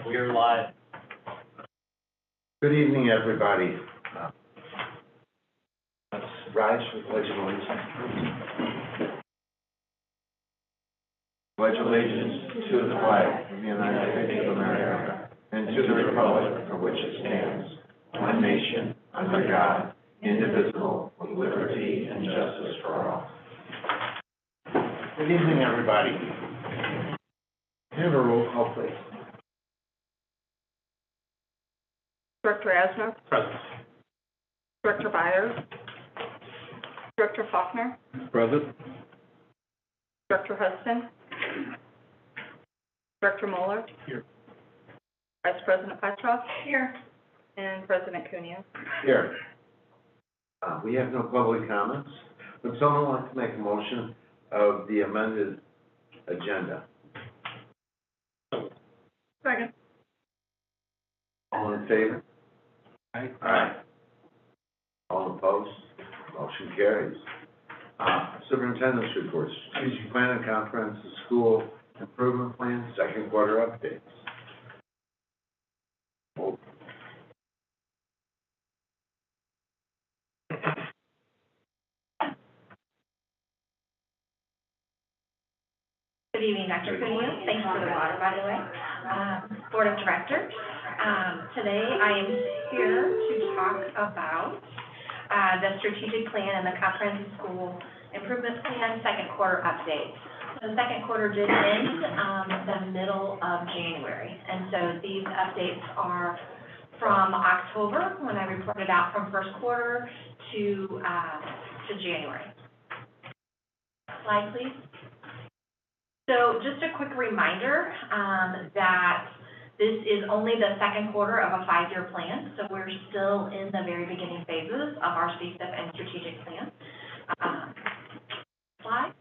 We're live. Good evening, everybody. Let's rise for the Pledge of Allegiance. Pledge allegiance to the flag of the United States of America and to the republic for which it stands, one nation, under God, indivisible, with liberty and justice for all. Good evening, everybody. Can I have a roll call, please? Director Asner, Present. Director Byers, Director Faulkner, Present. Director Hudson, Director Mueller. Here. Vice President Petroff. Here. And President Cunha. Here. We have no public comments. Would someone like to make a motion of the amended agenda? Second. All in favor? Aye. Aye. All opposed? Motion carries. Superintendent's reports, strategic plan and comprehensive school improvement plan, second quarter updates. Oh. Good evening, Dr. Cunha. Thanks for the water, by the way. Board of Directors. Today I am here to talk about the strategic plan and the comprehensive school improvement plan second quarter update. So the second quarter did end the middle of January, and so these updates are from October, when I reported out from first quarter to January. Slide, please. So just a quick reminder that this is only the second quarter of a 5-year plan, so we're still in the very beginning phases of our CSIP and strategic plan. Slide.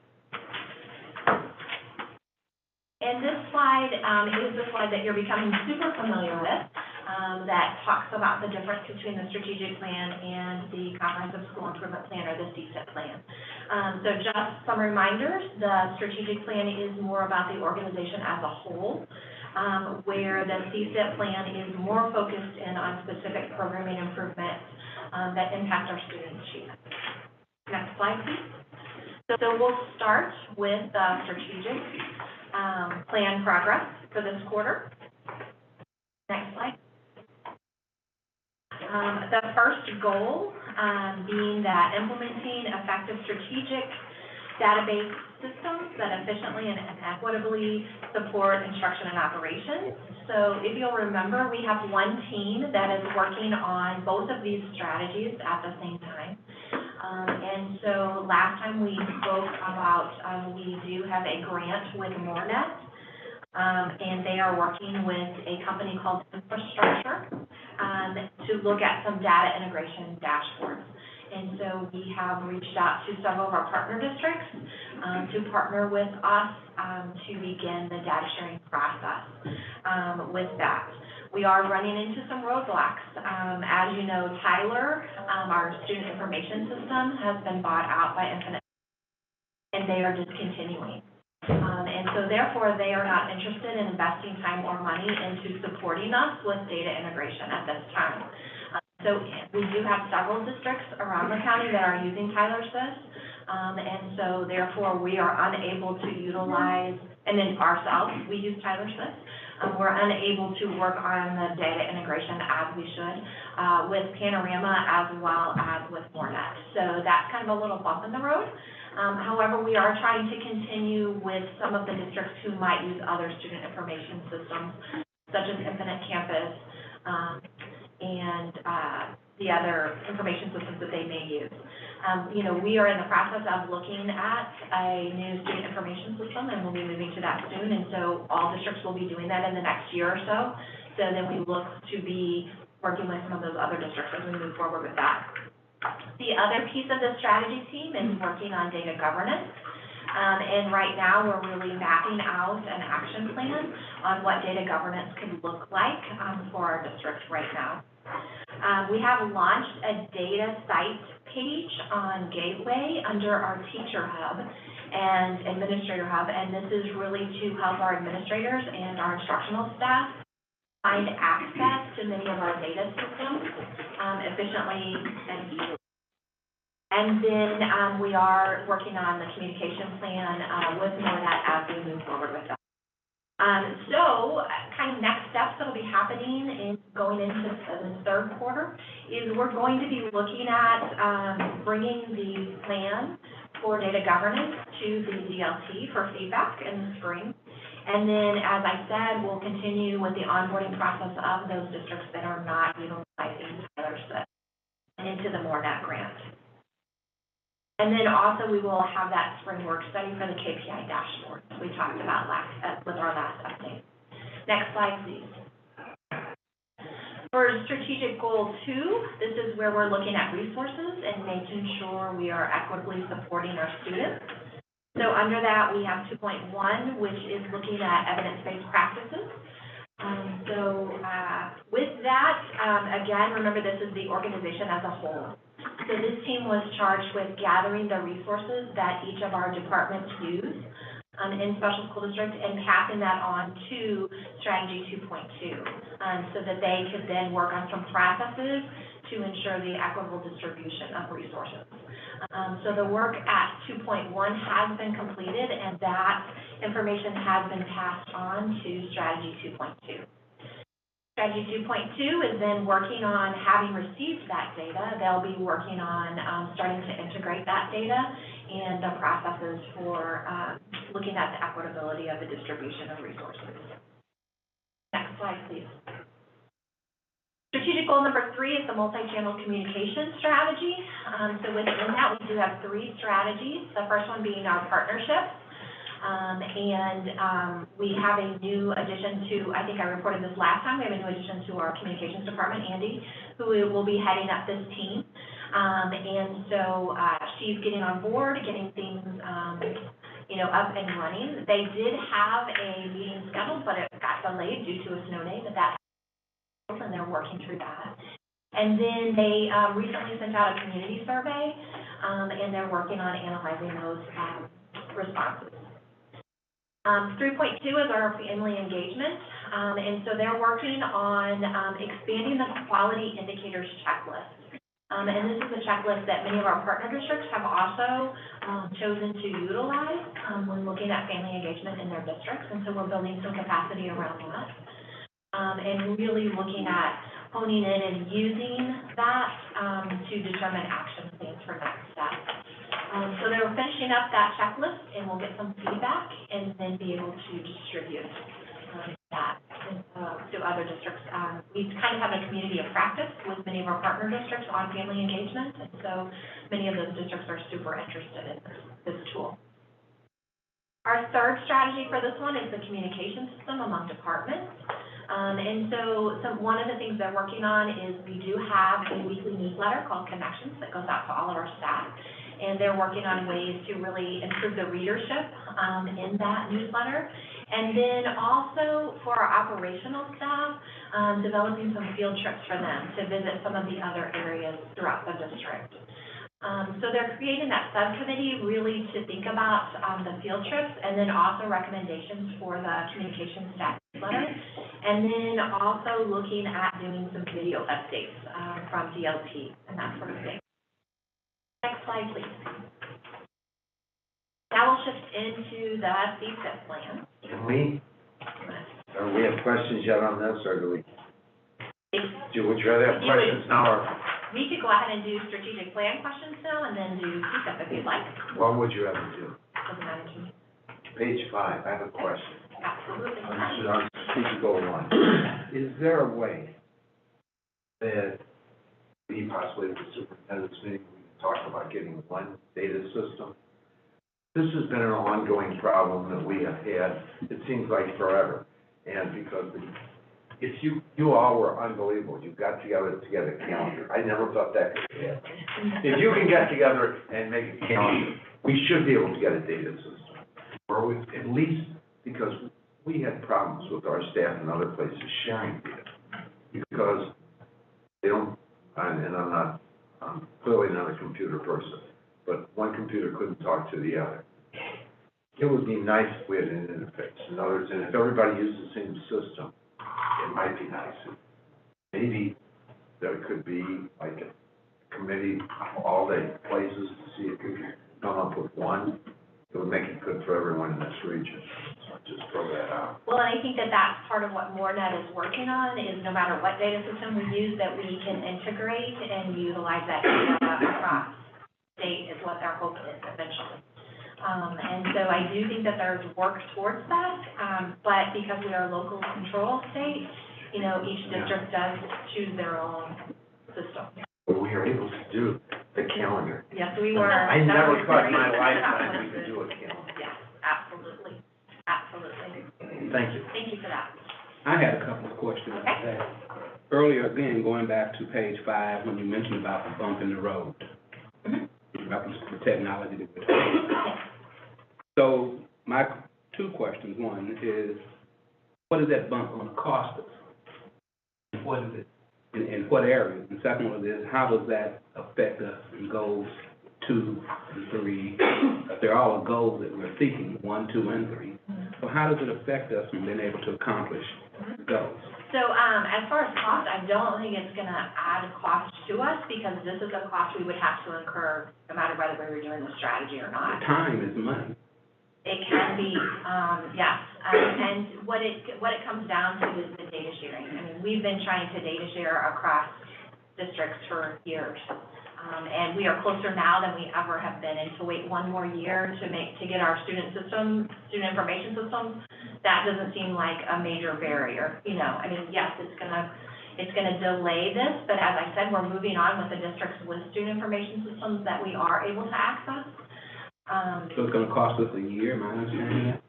And this slide is the slide that you're becoming super familiar with, that talks about the difference between the strategic plan and the comprehensive school improvement plan, or the CSIP plan. So just some reminders, the strategic plan is more about the organization as a whole, where the CSIP plan is more focused in on specific programming improvements that impact our student achievement. Next slide, please. So we'll start with the strategic plan progress for this quarter. Next slide. The first goal being that implementing effective strategic database systems that efficiently and equitably support instruction and operations. So if you'll remember, we have one team that is working on both of these strategies at the same time. And so last time we spoke about, we do have a grant with MoreNet, and they are working with a company called Infrastructure to look at some data integration dashboards. And so we have reached out to several of our partner districts to partner with us to begin the data sharing process with that. We are running into some roadblocks. As you know, Tyler, our student information system, has been bought out by Infinite, and they are discontinuing. And so therefore, they are not interested in investing time or money into supporting us with data integration at this time. So we do have several districts around the county that are using Tyler Sys, and so therefore we are unable to utilize, and then ourselves, we use Tyler Sys. We're unable to work on the data integration as we should with Panorama as well as with MoreNet. So that's kind of a little bump in the road. However, we are trying to continue with some of the districts who might use other student information systems, such as Infinite Campus, and the other information systems that they may use. We are in the process of looking at a new student information system, and we'll be moving to that soon, and so all districts will be doing that in the next year or so. So then we look to be working with some of those other districts as we move forward with that. The other piece of the strategy team is working on data governance. And right now, we're really mapping out an action plan on what data governance could look like for our district right now. We have launched a data site page on Gateway under our Teacher Hub and Administrator Hub, and this is really to help our administrators and our instructional staff find access to many of our data systems efficiently and easily. And then we are working on the communication plan with MORNET as we move forward with that. So kind of next steps that will be happening in going into the third quarter is we're going to be looking at bringing the plan for data governance to the DLT for feedback in the spring. And then, as I said, we'll continue with the onboarding process of those districts that are not utilizing others into the MORNET grant. And then also we will have that spring work study for the KPI dashboard we talked about with our last update. Next slide, please. For strategic goal 2, this is where we're looking at resources and making sure we are equitably supporting our students. So under that, we have 2.1, which is looking at evidence-based practices. With that, again, remember this is the organization as a whole. So this team was charged with gathering the resources that each of our departments use in special school districts and passing that on to Strategy 2.2 so that they could then work on some processes to ensure the equitable distribution of resources. So the work at 2.1 has been completed, and that information has been passed on to Strategy 2.2. Strategy 2.2 is then working on, having received that data, they'll be working on starting to integrate that data and the processes for looking at the equitability of the distribution of resources. Next slide, please. Strategic goal number 3 is the multi-channel communication strategy. So within that, we do have 3 strategies. The first one being our partnerships. We have a new addition to, I think I reported this last time, we have a new addition to our communications department, Andy, who will be heading up this team. She's getting on board, getting things, up and running. They did have a meeting scheduled, but it got delayed due to a snow day, and they're working through that. And then they recently sent out a community survey, and they're working on analyzing those responses. 3.2 is our family engagement, and so they're working on expanding the quality indicators checklist. And this is a checklist that many of our partner districts have also chosen to utilize when looking at family engagement in their districts, and so we're building some capacity around that. And really looking at honing in and using that to determine action plans for next steps. So they're finishing up that checklist, and we'll get some feedback and then be able to distribute that to other districts. We kind of have a community of practice with many of our partner districts on family engagement, and so many of those districts are super interested in this tool. Our third strategy for this one is the communication system among departments. One of the things they're working on is we do have a weekly newsletter called Connections that goes out to all of our staff. And they're working on ways to really improve the readership in that newsletter. And then also for our operational staff, developing some field trips for them to visit some of the other areas throughout the district. So they're creating that subcommittee really to think about the field trips, and then also recommendations for the communication staff newsletter. And then also looking at doing some video updates from DLT and that sort of thing. Next slide, please. Now we'll shift into the CFIP plan. Can we have questions yet on this, or would you rather have questions now, or? We could go ahead and do strategic plan questions now, and then do CFIP if you'd like. What would you rather do? Doesn't matter to me. Page 5, I have a question. Absolutely. On strategic goal 1. Is there a way that we possibly at the superintendent's meeting, we can talk about getting one data system? This has been an ongoing problem that we have had, it seems like forever. And because you all were unbelievable. You got together to get a calendar. I never thought that could happen. If you can get together and make a calendar, we should be able to get a data system. Or we, at least because we had problems with our staff in other places sharing data. Because they don't, and I'm clearly not a computer person, but one computer couldn't talk to the other. It would be nice if we had an interface. In other words, and if everybody used the same system, it might be nice if maybe there could be like a committee, all the places to see if we can come up with one that would make it good for everyone in this region. So just throw that out. Well, and I think that that's part of what MoreNet is working on, is no matter what data system we use, that we can integrate and utilize that data across state is what our hope is eventually. And so I do think that there's work towards that, but because we are a local control state, you know, each district does choose their own system. But we are able to do the calendar. Yes, we were. I never thought in my lifetime we could do a calendar. Yes, absolutely, absolutely. Thank you. Thank you for that. I had a couple of questions. Okay. Earlier, again, going back to page 5, when you mentioned about the bump in the road, about the technology that we're talking about. So my 2 questions. One is, what is that bump going to cost us? What is it? In what areas? And second one is, how does that affect us in goals 2 and 3? They're all goals that we're seeking, 1, 2, and 3. So how does it affect us in being able to accomplish goals? So, as far as cost, I don't think it's gonna add cost to us, because this is a cost we would have to incur no matter whether we were doing the strategy or not. Time is money. It can be, yes, and what it comes down to is the data sharing. I mean, we've been trying to data share across districts for years. And we are closer now than we ever have been, and to wait 1 more year to get our student information systems, that doesn't seem like a major barrier, you know. I mean, yes, it's gonna delay this, but as I said, we're moving on with the districts with student information systems that we are able to access. So it's going to cost us a year, am I understanding that?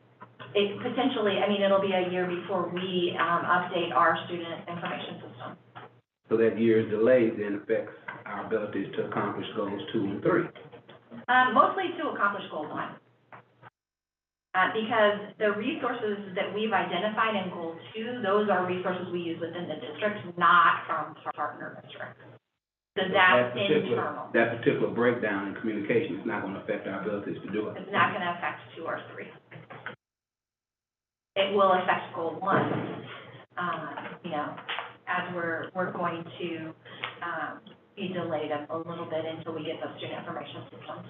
It potentially, I mean, it'll be a year before we, update our student information system. So that year's delay then affects our abilities to accomplish goals 2 and 3. Mostly to accomplish goal 1. Because the resources that we've identified in goal 2, those are resources we use within the district, not from partner districts. So that's internal. That particular breakdown in communication is not going to affect our abilities to do it. It's not gonna affect 2 or 3. It will affect goal 1, you know, as we're going to, be delayed a little bit until we get those student information systems.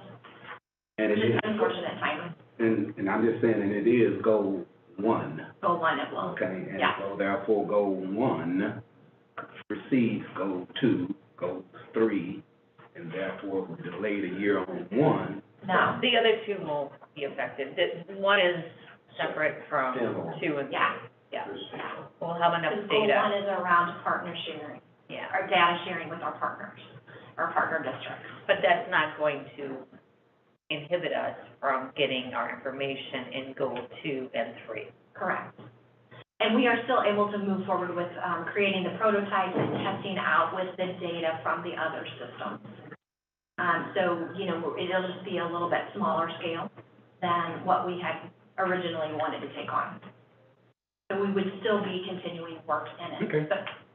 And it Which is is, unfortunate timing. and I'm just saying, and it is goal 1. Goal 1 it will. Okay, and Yeah. so therefore goal 1 precedes goal 2, goal 3, and therefore we're delayed a year on 1. No, The other 2 won't be affected. One is separate from 2 and 3. yeah. We'll have enough Because goal 1 data. is around partner sharing, Yeah, or data sharing with our partners, our partner districts. but that's not going to inhibit us from getting our information in goal 2 and 3. Correct. And we are still able to move forward with, creating the prototypes and testing out with the data from the other systems. So, you know, it'll just be a little bit smaller scale than what we had originally wanted to take on. So we would still be continuing work in it. Okay.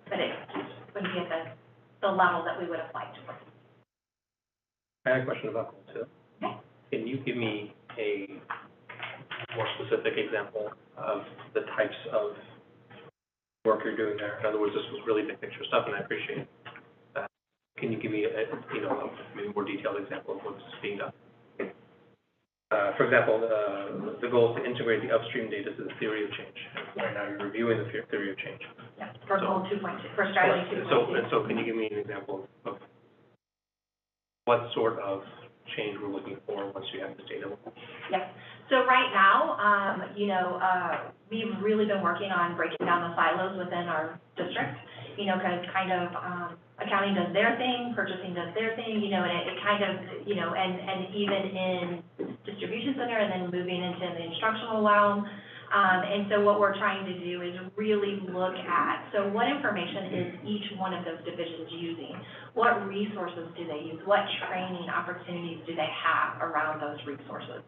But it just wouldn't be at the level that we would have liked. I had a question about goal 2. Okay. Can you give me a more specific example of the types of work you're doing there? In other words, this was really big picture stuff, and I appreciate that. Can you give me a maybe more detailed example of what's being done? For example, the goal is to integrate the upstream data to the theory of change. Right now, you're reviewing the theory of change. Yeah, for goal 2.2, for strategy 2.2. So can you give me an example of what sort of change we're looking for once you have this data? Yep. So right now, we've really been working on breaking down the silos within our district. You know, kind of accounting does their thing, purchasing does their thing, you know, and it kind of, you know, and even in distribution center and then moving into the instructional realm. And so what we're trying to do is really look at, so what information is each one of those divisions using? What resources do they use? What training opportunities do they have around those resources?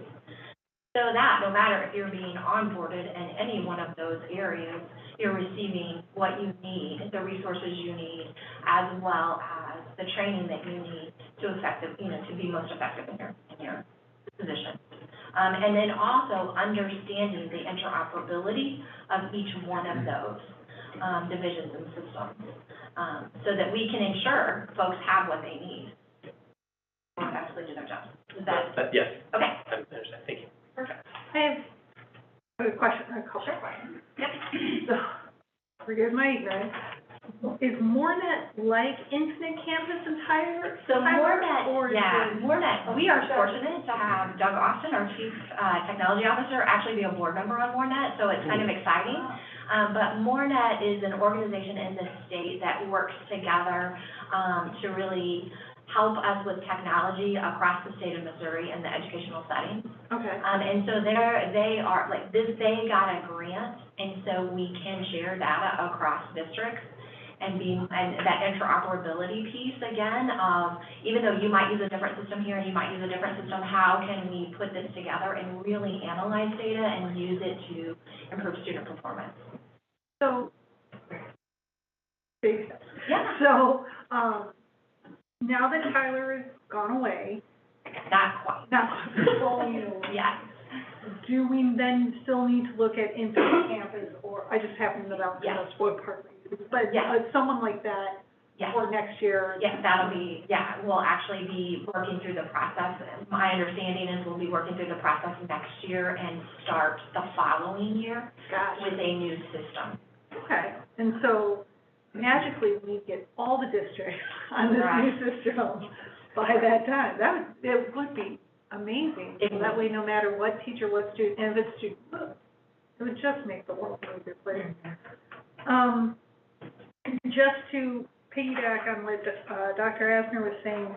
So that no matter if you're being onboarded in any one of those areas, you're receiving what you need, the resources you need, as well as the training that you need to be most effective in your position. And then also understanding the interoperability of each one of those. divisions and systems, so that we can ensure folks have what they need to actually do their jobs. Is that, Yes, okay, I understand, thank you. perfect. I have a question, a couple Sure. questions. Yep. So, forgive my ignorance. Is Morenet like Infinite Campus entire? So or Morenet, is yeah, it- Morenet, we are fortunate to have Doug Austin, our Chief Technology Officer, actually be a board member on Morenet, so it's kind of exciting. But Morenet is an organization in the state that works together to really help us with technology across the state of Missouri in the educational setting. Okay. And so they are, like, they got a grant, and so we can share data across districts and that interoperability piece again, even though you might use a different system here and you might use a different system, how can we put this together and really analyze data and use it to improve student performance? So, big steps. Yeah. So, now that Tyler has gone away, Not quite. now, Yes. do we then still need to look at Infinite Campus, or, I just happen to know that Yes. that's what part we use, but Yes. Someone like that Yes. for next year? Yes, that'll be, yeah, we'll actually be working through the process. My understanding is we'll be working through the process next year and start the following year Gosh, with a new system. okay, and so magically, we get all the districts on this Right. new system by that time. It would be amazing. It So that would. way, no matter what teacher, what student, and if it's student, it would just make the world a good place. Just to piggyback on what Dr. Asner was saying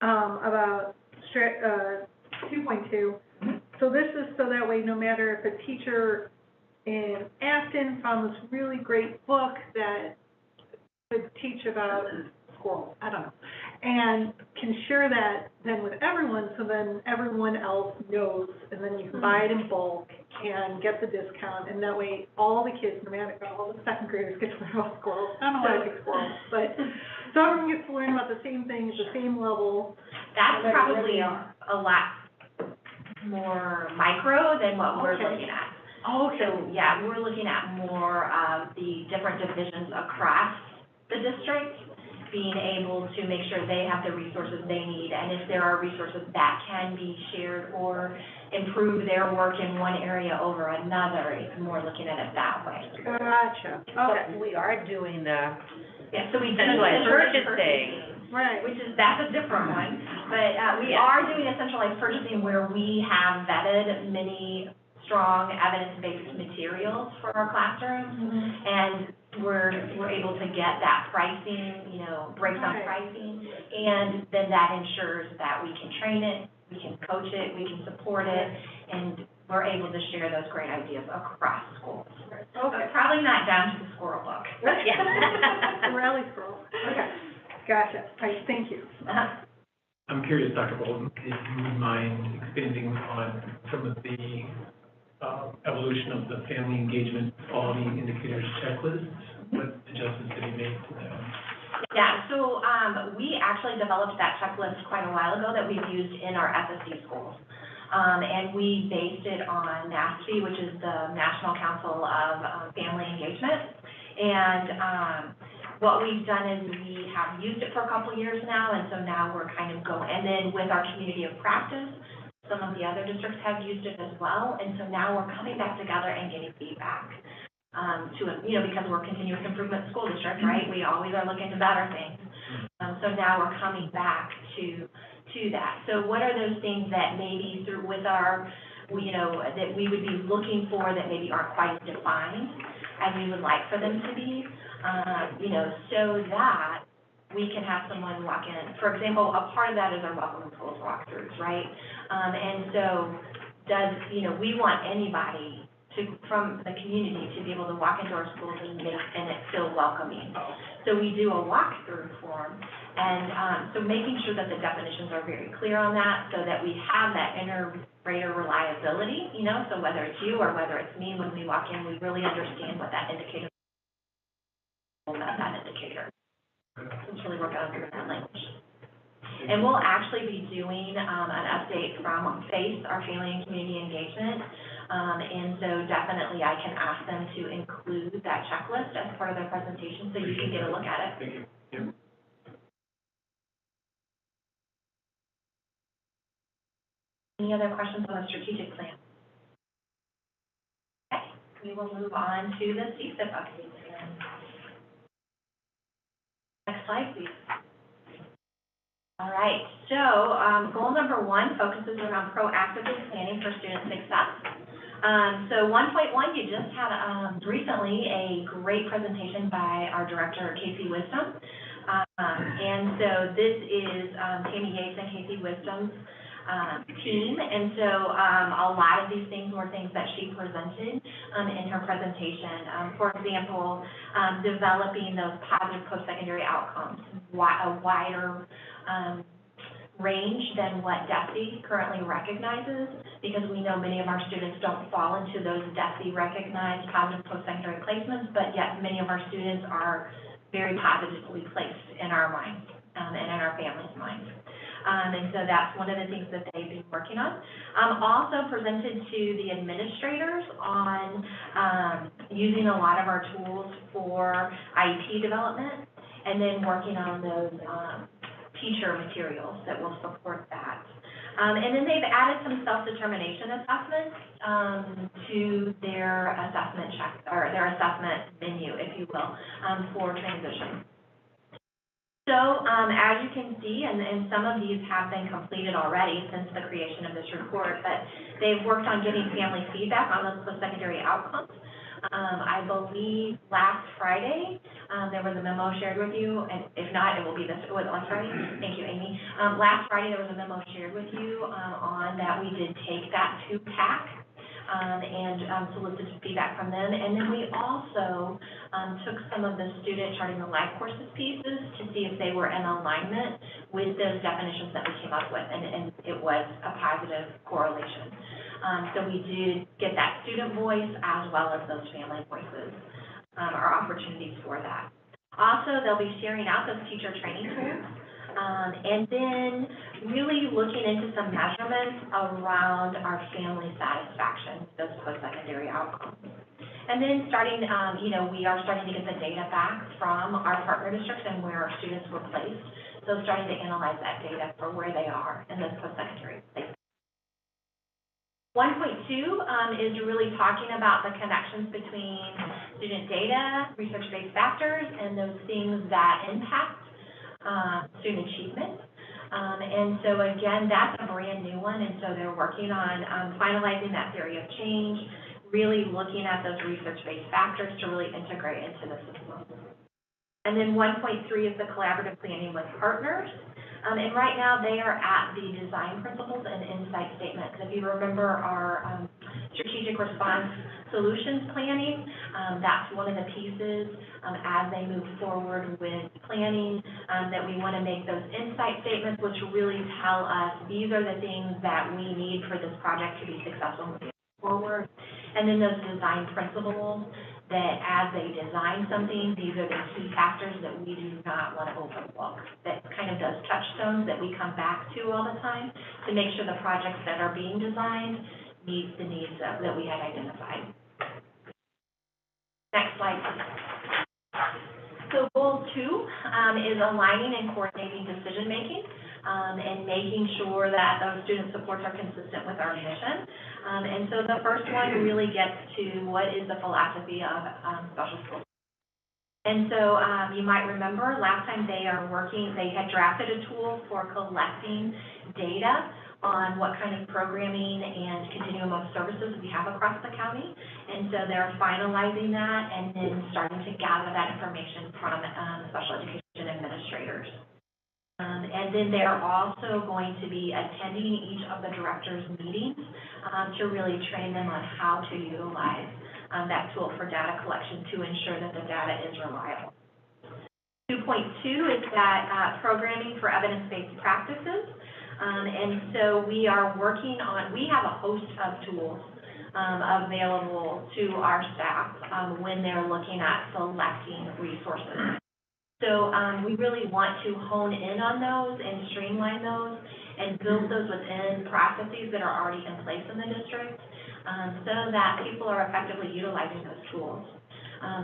about 2.2, so this is so that way, no matter if a teacher in Afton found this really great book that could teach about squirrels, I don't know, and can share that then with everyone, so then everyone else knows, and then you can buy it in bulk and get the discount, and that way all the kids, no matter, all the second graders get to learn about squirrels. I don't know why I pick squirrels, but so everyone gets to learn about the same thing at the same level. That's They probably really are. a lot more micro than what we're Okay. looking at. Okay. So, yeah, we're looking at more of the different divisions across the district, being able to make sure they have the resources they need, and if there are resources that can be shared or improve their work in one area over another, it's more looking at it that way. Gotcha, okay, But we are doing the Yeah, so we do centralized centralized purchasing. right. which is, that's a different one, but, we are doing a centralized purchasing where we have vetted many strong evidence-based materials for our classrooms, Mhm. and we're able to get that pricing, breakdown Right. pricing, and then that ensures that we can train it, we can coach it, we can support it, and we're able to share those great ideas across schools. Okay. But probably not down to the squirrel book. The rally scroll, okay, gotcha, all right, thank you. I'm curious, Dr. Bolton, if you would mind expanding on some of the evolution of the family engagement quality indicators checklists? What adjustments have you made to them? Yeah, so, we actually developed that checklist quite a while ago that we've used in our SSD schools. And we based it on NASFE, which is the National Council of Family Engagement. And, what we've done is we have used it for a couple years now, and so now we're kind of going, and then with our community of practice, some of the other districts have used it as well, and so now we're coming back together and getting feedback. Because we're a continuous improvement school district, right? We always are looking to better things. So now we're coming back to that. So what are those things that maybe that we would be looking for that maybe aren't quite defined as we would like for them to be? So that we can have someone walk in. For example, a part of that is our welcome to schools walkthroughs, right? And so we want anybody from the community to be able to walk into our schools and it feel welcoming. So we do a walkthrough form, and so making sure that the definitions are very clear on that, so that we have that integrator reliability, so whether it's you or whether it's me, when we walk in, we really understand what that indicator is. It's really working on that language. And we'll actually be doing an update from FACE, our Family and Community Engagement, And so definitely I can ask them to include that checklist as part of their presentation so you can get a look at it. Thank you. Yep. Any other questions on the strategic plan? Okay, we will move on to the CSIP updates then. Next slide, please. All right, so goal number 1 focuses around proactively planning for student success. So 1.1, you just had recently a great presentation by our director, Casey Wisdom. And so this is Tammy Yates and Casey Wisdom's team. And so a lot of these things were things that she presented in her presentation. For example, developing those positive post-secondary outcomes, a wider range than what DESE currently recognizes, because we know many of our students don't fall into those DESE recognized positive post-secondary placements, but yet many of our students are very positively placed in our minds and in our families' minds. And so that's one of the things that they've been working on. Also presented to the administrators on using a lot of our tools for IEP development, and then working on those teacher materials that will support that. And then they've added some self-determination assessments to their assessment check, or their assessment menu, if you will, for transition. So as you can see, and some of these have been completed already since the creation of this report, but they've worked on getting family feedback on those post-secondary outcomes. I believe last Friday, there was a memo shared with you, and if not, it will be this, it was last Friday? Thank you, Amy. Last Friday, there was a memo shared with you on that we did take that to PAC and solicited feedback from them. And then we also took some of the student charting the life courses pieces to see if they were in alignment with those definitions that we came up with, and it was a positive correlation. So we did get that student voice as well as those family voices, or opportunities for that. Also, they'll be sharing out those teacher training tools, and then really looking into some measurements around our family satisfaction, those post-secondary outcomes. And then starting, we are starting to get the data back from our partner districts and where our students were placed. So starting to analyze that data for where they are in those post-secondary places. 1.2 is really talking about the connections between student data, research-based factors, and those things that impact student achievement. And so again, that's a brand new one, and so they're working on finalizing that theory of change, really looking at those research-based factors to really integrate into the system. And then 1.3 is the collaborative planning with partners. And right now, they are at the design principles and insight statements. If you remember our strategic response solutions planning, that's one of the pieces as they move forward with planning, that we want to make those insight statements, which really tell us these are the things that we need for this project to be successful moving forward. And then those design principles, that as they design something, these are the key factors that we do not want to overlook. That kind of those touchstones that we come back to all the time to make sure the projects that are being designed meet the needs that we had identified. Next slide, please. So goal 2 is aligning and coordinating decision-making and making sure that those student supports are consistent with our mission. And so the first one really gets to what is the philosophy of special schools. And so you might remember last time they had drafted a tool for collecting data on what kind of programming and continuum of services we have across the county. And so they're finalizing that and then starting to gather that information from special education administrators. And then they're also going to be attending each of the directors' meetings to really train them on how to utilize that tool for data collection to ensure that the data is reliable. 2.2 is that programming for evidence-based practices. And so we are working on, we have a host of tools available to our staff when they're looking at selecting resources. So we really want to hone in on those and streamline those and build those within processes that are already in place in the district so that people are effectively utilizing those tools.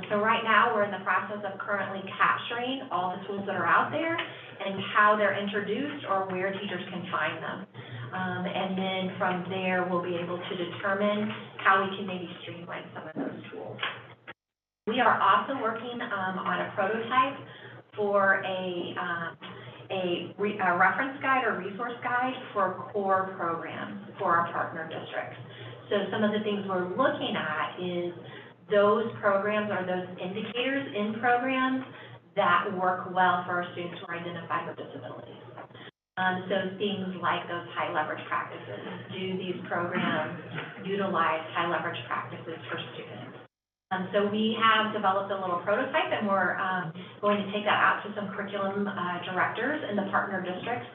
So right now, we're in the process of currently capturing all the tools that are out there and how they're introduced or where teachers can find them. And then from there, we'll be able to determine how we can maybe streamline some of those tools. We are also working on a prototype for a reference guide or resource guide for core programs for our partner districts. So some of the things we're looking at is those programs or those indicators in programs that work well for our students who are identified with disabilities. So things like those high leverage practices. Do these programs utilize high leverage practices for students? So we have developed a little prototype, and we're going to take that out to some curriculum directors in the partner districts.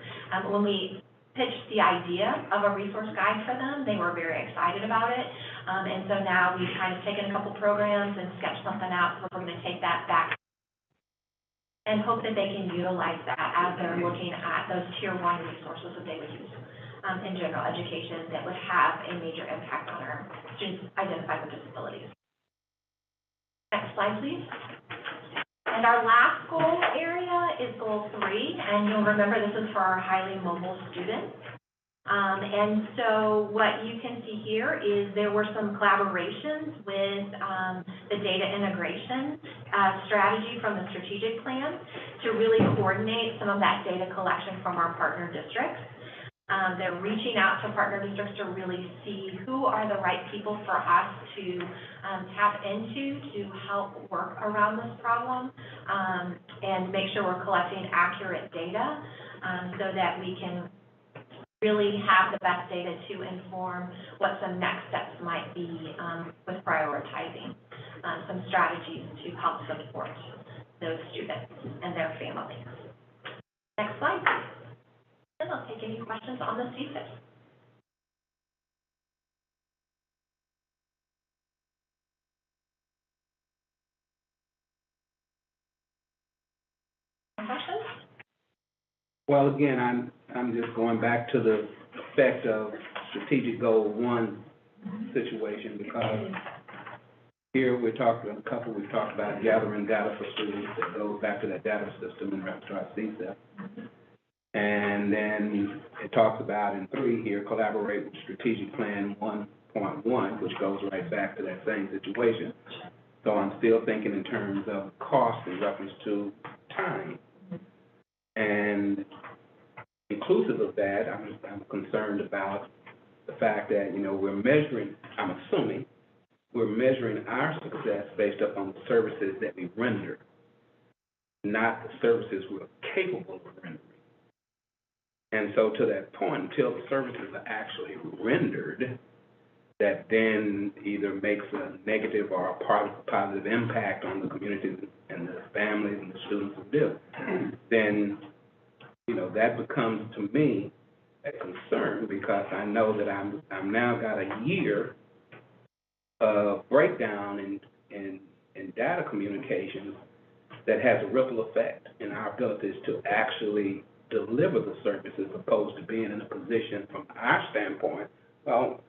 When we pitched the idea of a resource guide for them, they were very excited about it. And so now we've kind of taken a couple programs and sketched something out. So we're going to take that back and hope that they can utilize that as they're looking at those tier 1 resources that they would use in general education that would have a major impact on our students identified with disabilities. Next slide, please. And our last goal area is goal 3, and you'll remember this is for our highly mobile students. And so what you can see here is there were some collaborations with the data integration strategy from the strategic plan to really coordinate some of that data collection from our partner districts. They're reaching out to partner districts to really see who are the right people for us to tap into to help work around this problem and make sure we're collecting accurate data so that we can really have the best data to inform what some next steps might be with prioritizing some strategies to help support those students and their families. Next slide, please. And I'll take any questions on the CFIT. Questions? Well, again, I'm just going back to the effect of strategic goal 1 situation, because here we're talking, we've talked about gathering data for students that goes back to that data system in reference to our CSEP. And then it talks about in 3 here, collaborate with strategic plan 1.1, which goes right back to that same situation. So I'm still thinking in terms of cost in reference to time. And inclusive of that, I'm concerned about the fact that, we're measuring, I'm assuming, we're measuring our success based upon the services that we render, not the services we're capable of rendering. And so to that point, until the services are actually rendered, that then either makes a negative or a positive impact on the communities and the families and the students who live, then, that becomes, to me, a concern, because I know that I'm now got a year of breakdown in data communications that has a ripple effect in our abilities to actually deliver the services, as opposed to being in a position from our standpoint, well,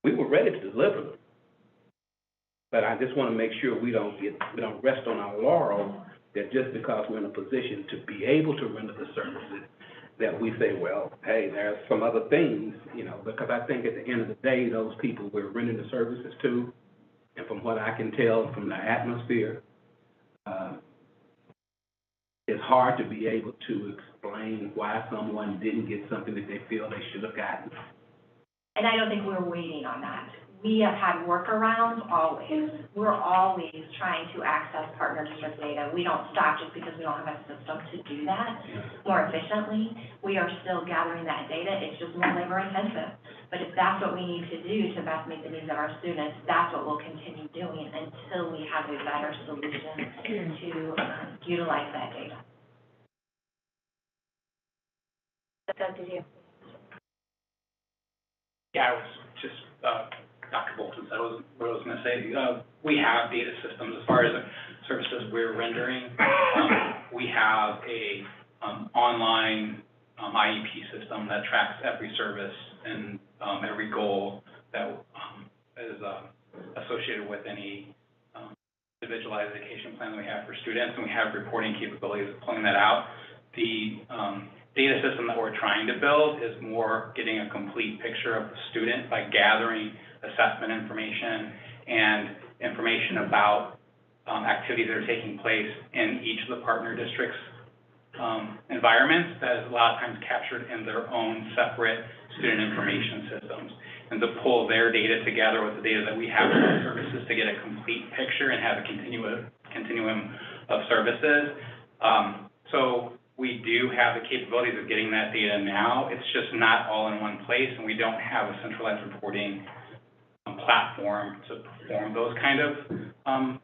we were ready to deliver them. But I just want to make sure we don't rest on our laurels, that just because we're in a position to be able to render the services, that we say, well, hey, there's some other things, because I think at the end of the day, those people we're rendering the services to, and from what I can tell from the atmosphere, it's hard to be able to explain why someone didn't get something that they feel they should have gotten. And I don't think we're waiting on that. We have had workarounds always. We're always trying to access partner district data. We don't stop just because we don't have a system to do that more efficiently. We are still gathering that data. It's just more labor intensive. But if that's what we need to do to best meet the needs of our students, that's what we'll continue doing until we have a better solution to utilize that data. So did you? Yeah, I was just, Dr. Bolton said what I was going to say. We have data systems as far as the services we're rendering. We have a online IEP system that tracks every service and every goal that is associated with any individualized education plan that we have for students, and we have reporting capabilities of pulling that out. The data system that we're trying to build is more getting a complete picture of the student by gathering assessment information and information about activities that are taking place in each of the partner districts' environments that is a lot of times captured in their own separate student information systems. And to pull their data together with the data that we have in our services to get a complete picture and have a continuum of services. So we do have the capabilities of getting that data now. It's just not all in one place, and we don't have a centralized reporting platform to perform those kind of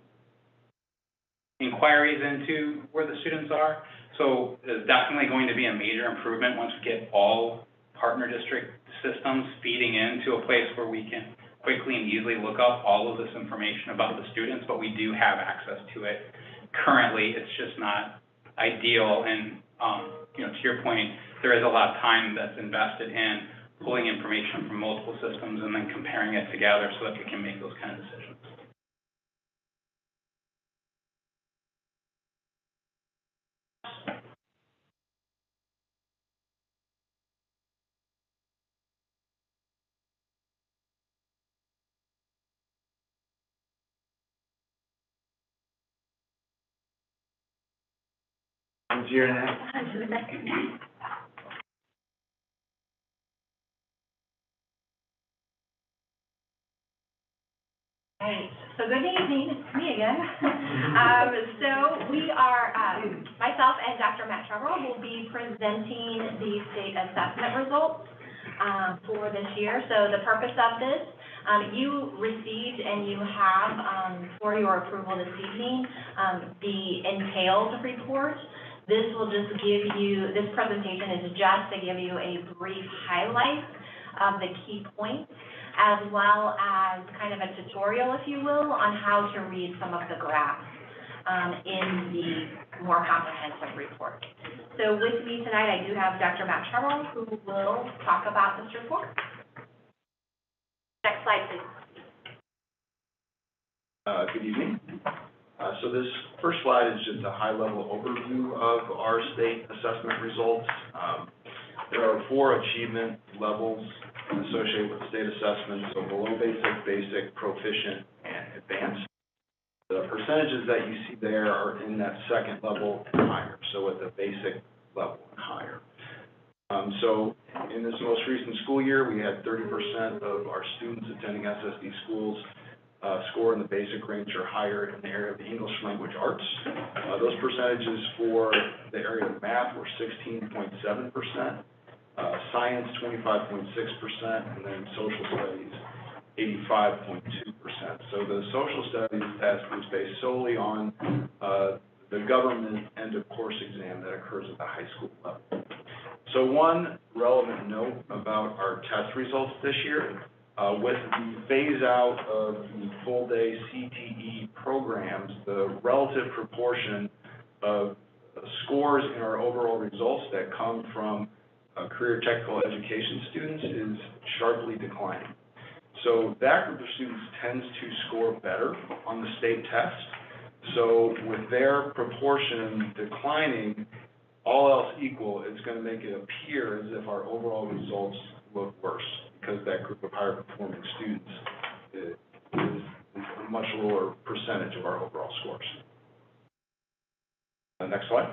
inquiries into where the students are. So there's definitely going to be a major improvement once we get all partner district systems feeding into a place where we can quickly and easily look up all of this information about the students, but we do have access to it. Currently, it's just not ideal, and to your point, there is a lot of time that's invested in pulling information from multiple systems and then comparing it together so that we can make those kind of decisions. Who's your next? Right, so good evening, it's me again. So we are, myself and Dr. Matt Trevor will be presenting the state assessment results for this year. So the purpose of this, you received and you have for your approval this evening the entailed report. This will just give you, this presentation is just to give you a brief highlight of the key points, as well as kind of a tutorial, if you will, on how to read some of the graphs in the more comprehensive report. So with me tonight, I do have Dr. Matt Trevor, who will talk about this report. Next slide, please. Good evening. So this first slide is just a high-level overview of our state assessment results. There are 4 achievement levels associated with the state assessment, so below basic, basic, proficient, and advanced. The percentages that you see there are in that second level and higher, so at the basic level and higher. So in this most recent school year, we had 30% of our students attending SSD schools score in the basic range or higher in the area of the English language arts. Those percentages for the area of math were 16.7%. Science 25.6%, and then social studies 85.2%. So the social studies test is based solely on the government end of course exam that occurs at the high school level. So one relevant note about our test results this year, with the phase out of the full day CTE programs, the relative proportion of scores in our overall results that come from career technical education students is sharply declining. So that group of students tends to score better on the state test. So with their proportion declining, all else equal, it's going to make it appear as if our overall results look worse, because that group of higher performing students is a much lower percentage of our overall scores. Next slide.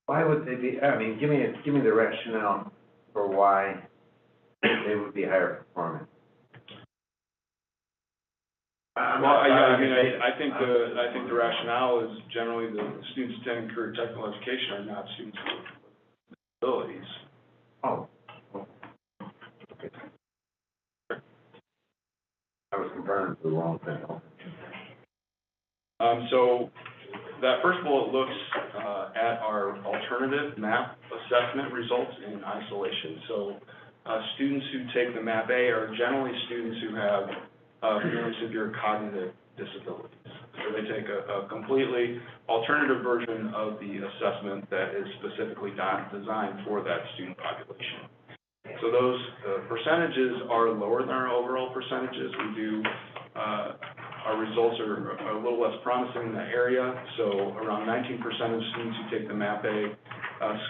Why would they be, I mean, give me the rationale for why they would be higher performing. I think the rationale is generally the students attending career technical education are not students with disabilities. Oh. Okay. I was comparing to the wrong thing. So that first bullet looks at our alternative MAP assessment results in isolation. So students who take the MAP A are generally students who have really severe cognitive disabilities. So they take a completely alternative version of the assessment that is specifically designed for that student population. So those percentages are lower than our overall percentages. We do, our results are a little less promising in that area. So around 19% of students who take the MAP-A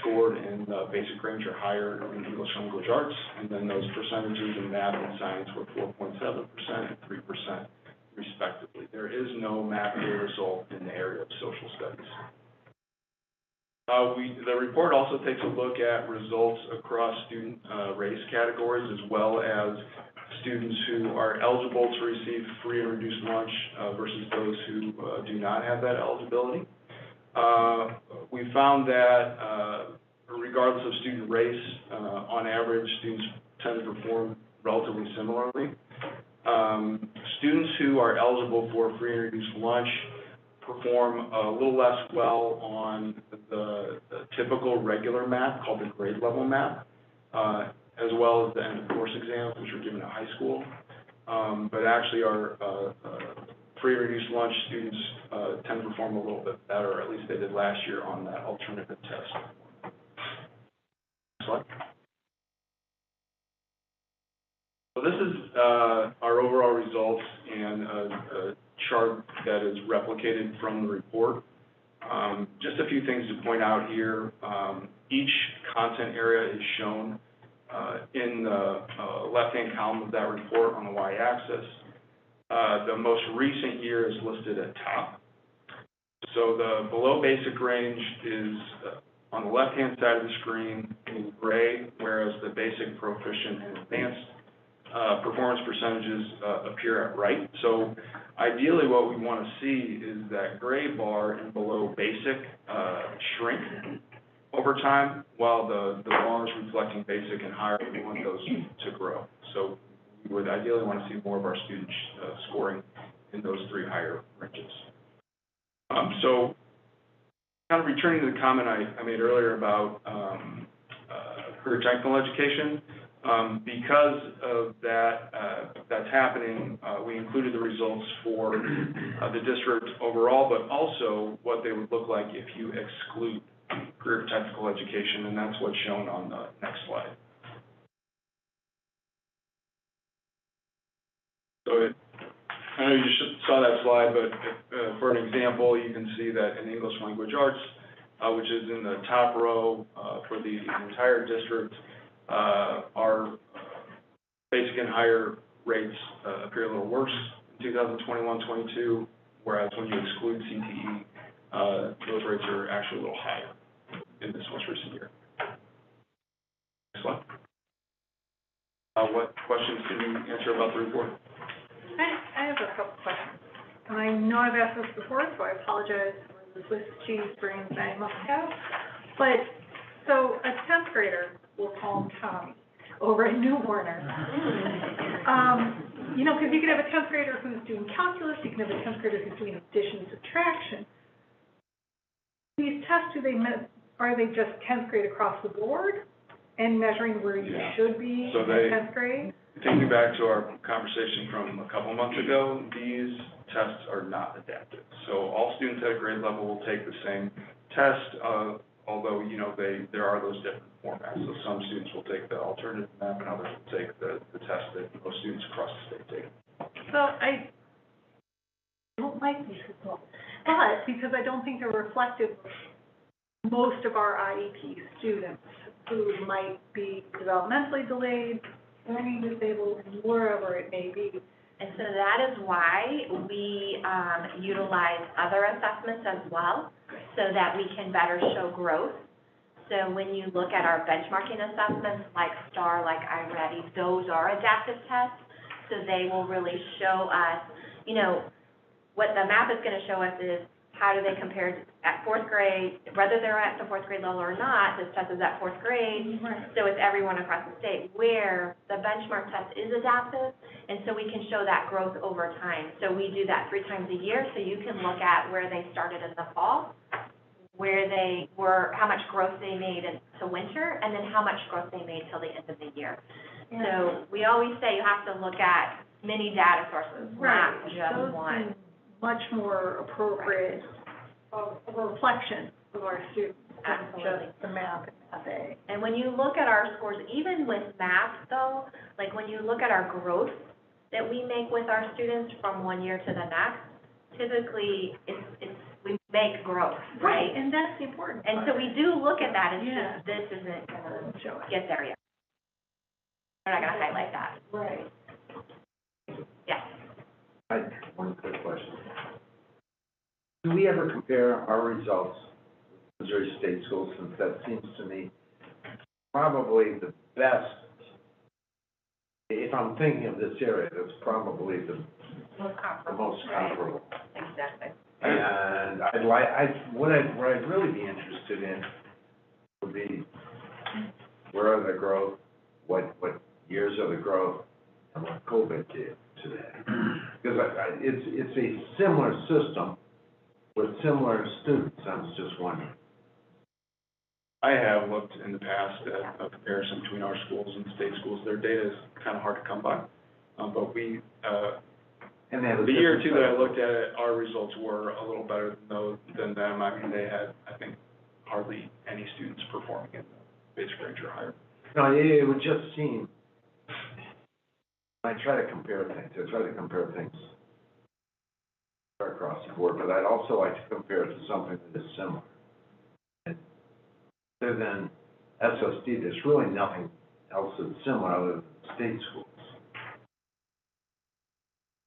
scored in the basic range or higher in English language arts. And then those percentages in math and science were 4.7% and 3% respectively. There is no MAP-A result in the area of social studies. The report also takes a look at results across student race categories, as well as students who are eligible to receive free and reduced lunch versus those who do not have that eligibility. We found that regardless of student race, on average, students tend to perform relatively similarly. Students who are eligible for free and reduced lunch perform a little less well on the typical regular map called the grade level map, as well as the end of course exams, which are given at high school. But actually our free and reduced lunch students tend to perform a little bit better, or at least they did last year on that alternative test. Next slide. So this is our overall results and a chart that is replicated from the report. Just a few things to point out here. Each content area is shown in the left-hand column of that report on the y-axis. The most recent year is listed at top. So the below basic range is on the left-hand side of the screen in gray, whereas the basic, proficient, and advanced performance percentages appear at right. So ideally what we want to see is that gray bar and below basic shrink over time, while the bars reflecting basic and higher, we want those to grow. So we would ideally want to see more of our students scoring in those three higher ranges. So kind of returning to the comment I made earlier about career technical education, because of that, that's happening, we included the results for the district overall, but also what they would look like if you exclude career technical education, and that's what's shown on the next slide. So I know you saw that slide, but for an example, you can see that in English language arts, which is in the top row for the entire district, our basic and higher rates appear a little worse in 2021-22, whereas when you exclude CTE, those rates are actually a little higher in this most recent year. Next slide. What questions can you answer about the report? I have a couple questions, and I know I've asked this before, so I apologize for the Swiss cheese brains I must have. But, so a 10th grader, we'll call him Tommy, over at New Warner. You know, because you could have a 10th grader who's doing calculus, you can have a 10th grader who's doing addition, subtraction. These tests, are they just 10th grade across the board and measuring where you should be in 10th grade? Thinking back to our conversation from a couple months ago, these tests are not adaptive. So all students at a grade level will take the same test, although, you know, there are those different formats. So some students will take the alternative map and others will take the test that most students across the state take. So I don't like these results, but because I don't think they're reflective of most of our IEP students who might be developmentally delayed, learning disabled, wherever it may be. And so that is why we utilize other assessments as well, so that we can better show growth. So when you look at our benchmarking assessments, like STAR, like iReady, those are adaptive tests. So they will really show us, you know, what the map is going to show us is how do they compare at 4th grade, whether they're at the 4th grade level or not, this test is at 4th grade, so it's everyone across the state, where the benchmark test is adaptive, and so we can show that growth over time. So we do that 3 times a year, so you can look at where they started in the fall, where they were, how much growth they made into winter, and then how much growth they made till the end of the year. Yeah. So we always say you have to look at many data sources, not just one. Much more appropriate of a reflection of our students. Absolutely. just the math and math A. And when you look at our scores, even with math though, like when you look at our growth that we make with our students from one year to the next, typically we make growth, right? And that's the important And so part. we do look at that, it's Yeah. just, this isn't gonna Show it. get there yet. We're not gonna highlight that. Right. Yes. I have one quick question. Do we ever compare our results with Missouri State Schools, since that seems to me probably the best? If I'm thinking of this area, that's probably the Most comparable. most comparable. Exactly. And what I'd really be interested in would be, where are the growth, what years of the growth, and what COVID did to that. Because it's a similar system with similar students, I was just wondering. I have looked in the past at a comparison between our schools and state schools. Their data is kind of hard to come by. But we, And they have a the year or two different that I set of looked at it, our results were a little better than them. I mean, they had, I think, hardly any students performing in the basic range or higher. No, it would just seem, I try to compare things across the board, but I'd also like to compare it to something that is similar. And other than SSD, there's really nothing else that's similar other than state schools.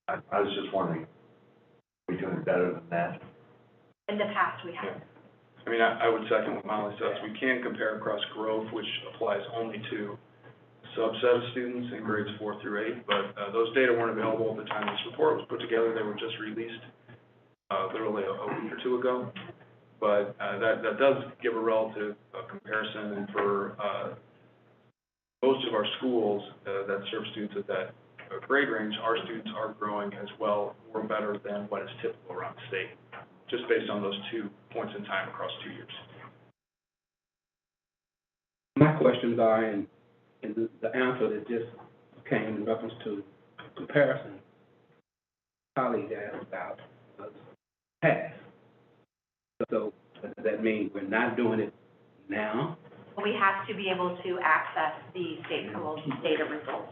I was just wondering, are we doing better than that? In the past, we have. I mean, I would second what Molly says. We can compare across growth, which applies only to a subset of students in grades 4 through 8, but those data weren't available at the time this report was put together. They were just released literally a week or two ago. But that does give a relative comparison, and for most of our schools that serve students at that grade range, our students are growing as well or better than what is typical around the state, just based on those 2 points in time across 2 years. My questions are, and the answer that just came in reference to comparison, colleague asked about past. So does that mean we're not doing it now? We have to be able to access the state school data results.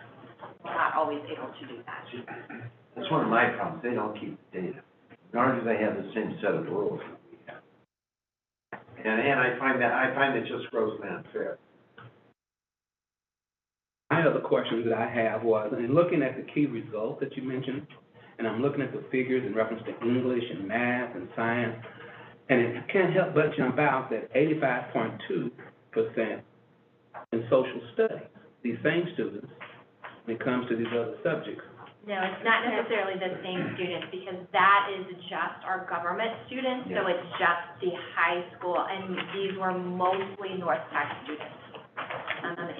We're not always able to do that. That's one of my problems, they don't keep the data, nor do they have the same set of rules that we have. And I find it just grossly unfair. My other questions that I have was, in looking at the key results that you mentioned, and I'm looking at the figures in reference to English and math and science, and it can't help but jump out that 85.2% in social studies, these same students, when it comes to these other subjects. No, it's not necessarily the same students, because that is just our government students, so it's just the high school, and these were mostly North Tech students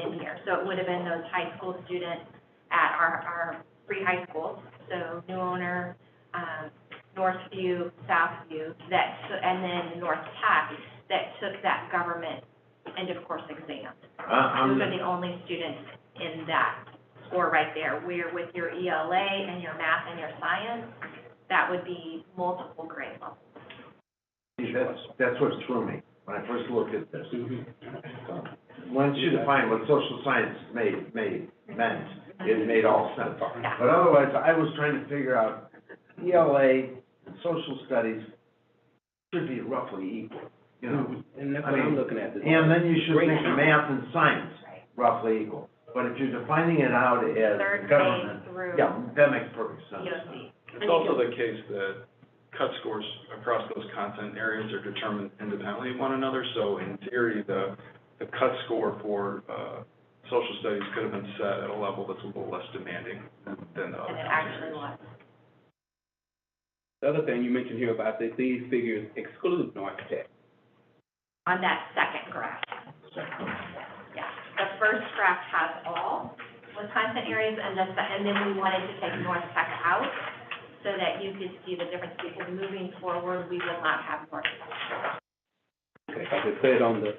in here. So it would have been those high school students at our three high schools, so New Owner, Northview, Southview, and then North Tech, that took that government end of course exam. Those are the only students in that score right there. Where with your ELA and your math and your science, that would be multiple grade levels. See, that's what threw me when I first looked at this. Once you define what social science meant, it made all sense. But otherwise, I was trying to figure out, ELA and social studies should be roughly equal, you know? And that's what I'm looking at. And then you should Great think number. math and science roughly equal. But if you're defining it out as Third government, grade through yeah, that makes perfect sense. EOC. It's also the case that cut scores across those content areas are determined independently of one another. So in theory, the cut score for social studies could have been set at a level that's a little less demanding than the other. And it actually was. The other thing you mentioned here about that these figures exclude North Tech. On that second graph. Yeah, the first graph has all the content areas, and then we wanted to take North Tech out so that you could see the difference, because moving forward, we will not have North Tech. Okay, because it said on the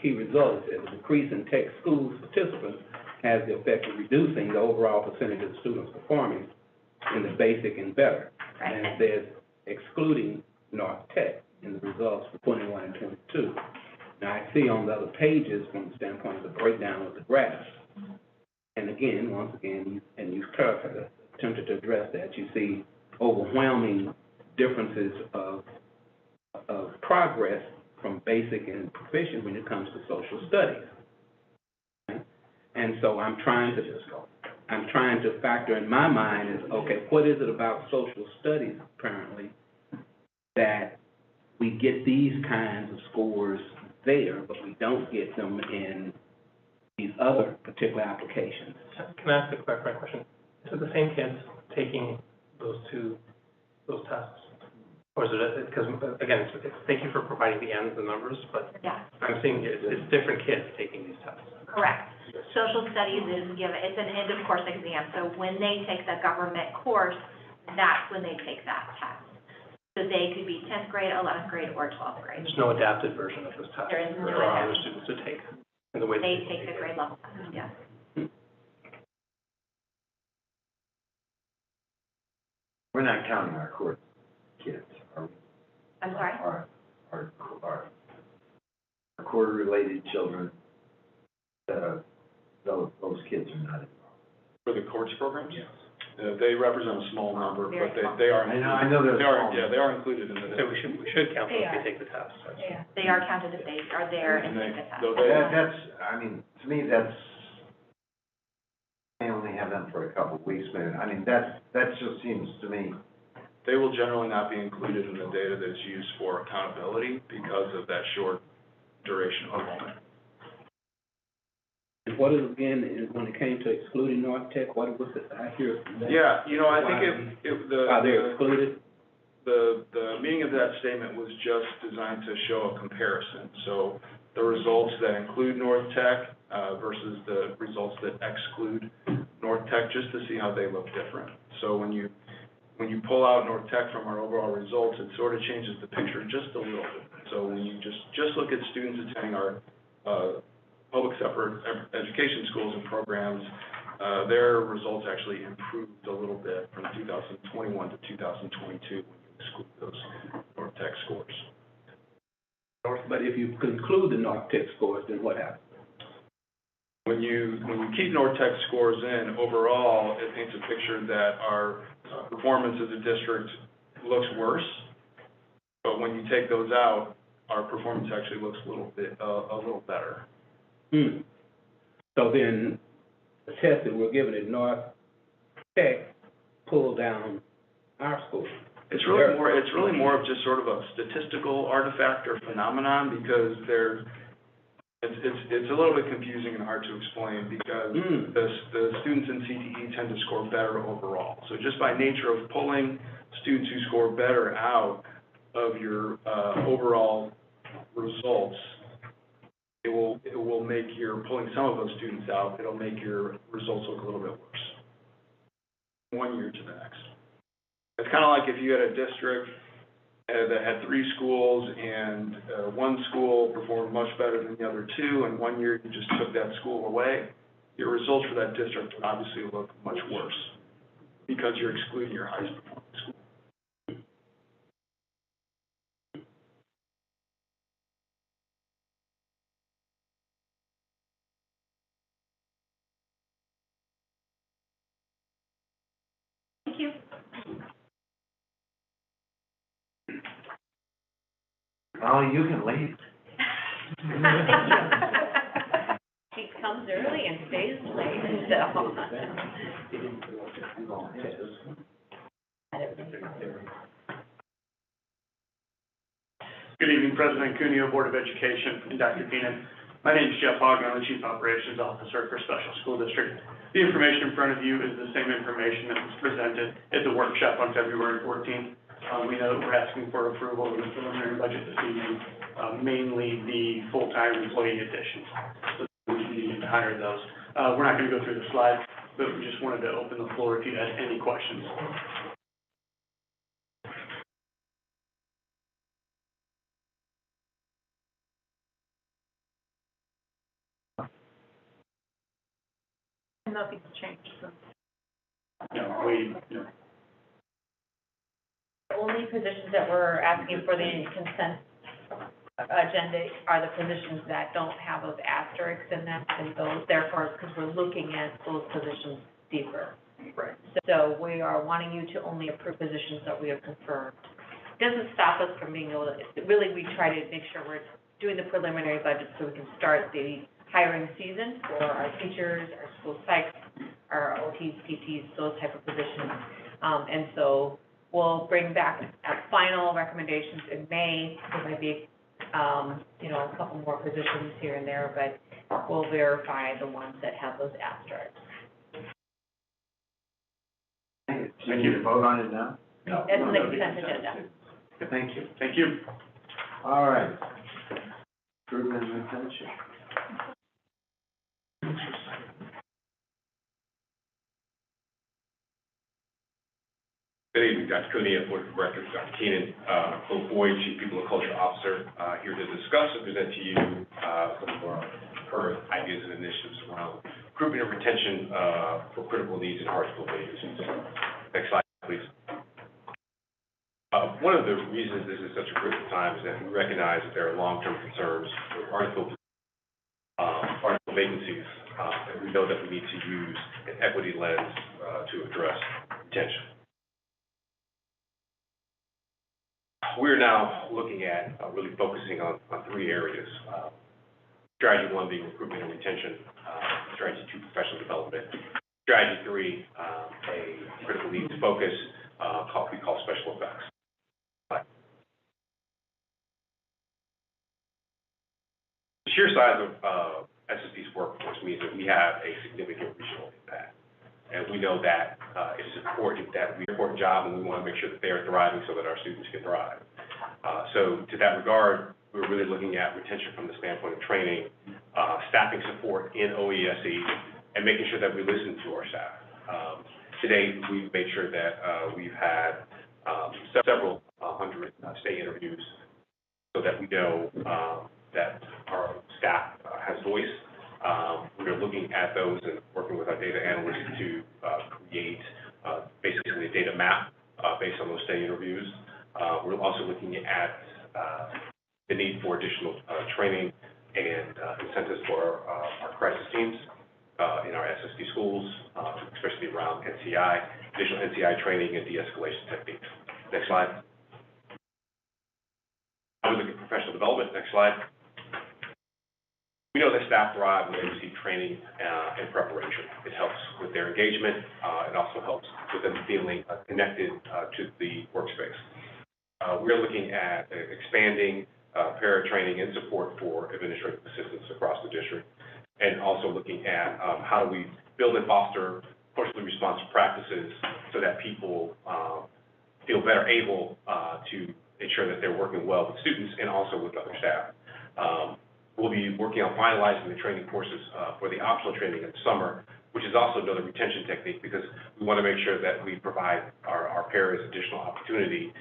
key results, that the decrease in tech schools participants has the effect of reducing the overall percentage of students performing in the basic and better. Right. And it says excluding North Tech. in the results for 21 and 22. Now, I see on the other pages from the standpoint of the breakdown of the graphs. And again, once again, and you've clarified, attempted to address that, you see overwhelming differences of progress from basic and proficient when it comes to social studies. Okay? And so I'm trying to factor in my mind is, okay, what is it about social studies apparently that we get these kinds of scores there, but we don't get them in these other particular applications? Can I ask a clarifying question? Is it the same kids taking those tests? Or is it, because again, thank you for providing the ends and numbers, but Yeah, I'm seeing it's different kids taking these tests. correct. Social studies is given, it's an end of course exam, so when they take the government course, that's when they take that test. So they could be 10th grade, 11th grade, or 12th grade. There's no adapted version of this test There is no for other adapted. students to take in the way They take the grade level test, yes. We're not counting our court kids, are we? I'm sorry? Our quarter-related children, those kids are not involved. For the courts programs? Yes. They represent a small number, Very but small. they are. I know they're They are, small. yeah, they are included in the. So we should count them They if are. they take the test. They are counted if they are there and take the test. though they- That's, I mean, to me, that's, I only have them for a couple of weeks, man. I mean, that just seems to me, They will generally not be included in the data that is used for accountability because of that short duration of enrollment. And what is, again, when it came to excluding North Tech, what was it, I hear? Yeah, you know, I think Why they're excluded? the meaning of that statement was just designed to show a comparison. So the results that include North Tech versus the results that exclude North Tech, just to see how they look different. So when you pull out North Tech from our overall results, it sort of changes the picture just a little bit. So when you just look at students attending our public separate education schools and programs, their results actually improved a little bit from 2021 to 2022 when you exclude those North Tech scores. But if you conclude the North Tech scores, then what happens? When you keep North Tech scores in, overall, it paints a picture that our performance as a district looks worse. But when you take those out, our performance actually looks a little better. So then, the test that we're giving at North Tech pull down our scores. It's really more of just sort of a statistical artifact or phenomenon because it's a little bit confusing and hard to explain because the students in CTE tend to score better overall. So just by nature of pulling students who score better out of your overall results, it will make pulling some of those students out, it'll make your results look a little bit worse. 1 year to the next. It's kind of like if you had a district that had 3 schools and one school performed much better than the other 2, and 1 year you just took that school away, your results for that district would obviously look much worse because you're excluding your highest performing school. Thank you. oh, you can leave. She comes early and stays late, so. Good evening, President Cuneo, Board of Education, and Dr. Keenan. My name is Jeff Hogg, I'm the Chief Operations Officer for Special School District. The information in front of you is the same information that was presented at the workshop on February 14th. We know that we're asking for approval of the preliminary budget this evening, mainly the full-time employee additions. So we need to hire those. We're not going to go through the slides, but we just wanted to open the floor if you had any questions. Nothing's changed since. No, only positions that we're asking for the consent agenda are the positions that don't have those asterisks in them, and those, therefore, because we're looking at those positions deeper. Right. So we are wanting you to only approve positions that we have confirmed. Doesn't stop us from being able to, really, we try to make sure we're doing the preliminary budget so we can start the hiring season for our teachers, our school psychs, our OTs, PTs, those type of positions. And so we'll bring back final recommendations in May. There might be, a couple more positions here and there, but we'll verify the ones that have those asterisks. So you need to vote on it now? No. That's in the consent agenda. Thank you. Thank you. All right. Recruitment and retention. Good evening, Dr. Cooney, Board of Directors, Dr. Keenan, Bill Boyd, Chief People and Culture Officer, here to discuss and present to you some of our current ideas and initiatives around recruitment and retention for critical needs and hard-to-fill vacancies. Next slide, please. One of the reasons this is such a critical time is that we recognize that there are long-term concerns with hard-to-fill vacancies, and we know that we need to use an equity lens to address retention. We're now looking at really focusing on three areas. Strategy 1 being recruitment and retention, strategy 2, professional development, strategy 3, a critical needs focus, we call special effects. The sheer size of SSD's workforce means that we have a significant regional impact. And we know that it is important that we report a job, and we want to make sure that they are thriving so that our students can thrive. So to that regard, we're really looking at retention from the standpoint of training, staffing support in OESE, and making sure that we listen to our staff. Today, we've made sure that we've had several hundred state interviews so that we know that our staff has voice. We're looking at those and working with our data analysts to create basically a data map based on those state interviews. We're also looking at the need for additional training and incentives for our crisis teams in our SSD schools, especially around NCI, additional NCI training and de-escalation techniques. Next slide. I would look at professional development. Next slide. We know that staff thrive when they receive training and preparation. It helps with their engagement. It also helps with them feeling connected to the workspace. We're looking at expanding para-training and support for administrative assistants across the district, and also looking at how do we build and foster culturally responsive practices so that people feel better able to ensure that they're working well with students and also with other staff. We'll be working on finalizing the training courses for the optional training in the summer, which is also another retention technique because we want to make sure that we provide our paras additional opportunity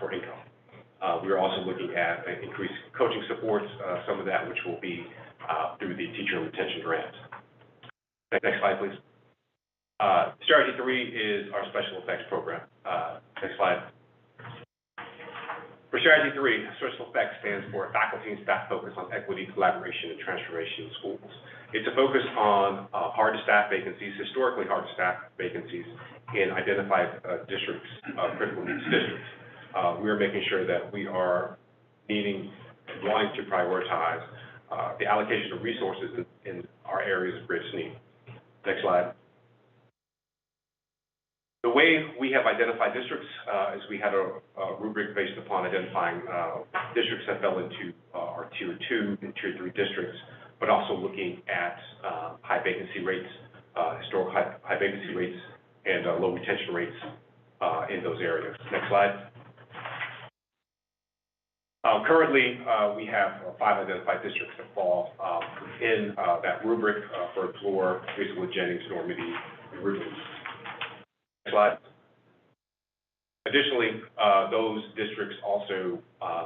for income. We're also looking at increased coaching supports, some of that which will be through the teacher retention grant. Next slide, please. Strategy 3 is our special effects program. Next slide. For strategy 3, special effects stands for faculty and staff focus on equity, collaboration, and transformation in schools. It's a focus on hard-to-staff vacancies, historically hard-to-staff vacancies in identified districts, critical needs districts. We are making sure that we are needing and wanting to prioritize the allocation of resources in our areas of greatest need. Next slide. The way we have identified districts is we had a rubric based upon identifying districts that fell into our Tier 2 and Tier 3 districts, but also looking at high vacancy rates, historical high vacancy rates, and low retention rates in those areas. Next slide. Currently, we have 5 identified districts that fall within that rubric for Floor, Basilwood, Jennings, Normandy, and Ridley. Next slide. Additionally, those districts also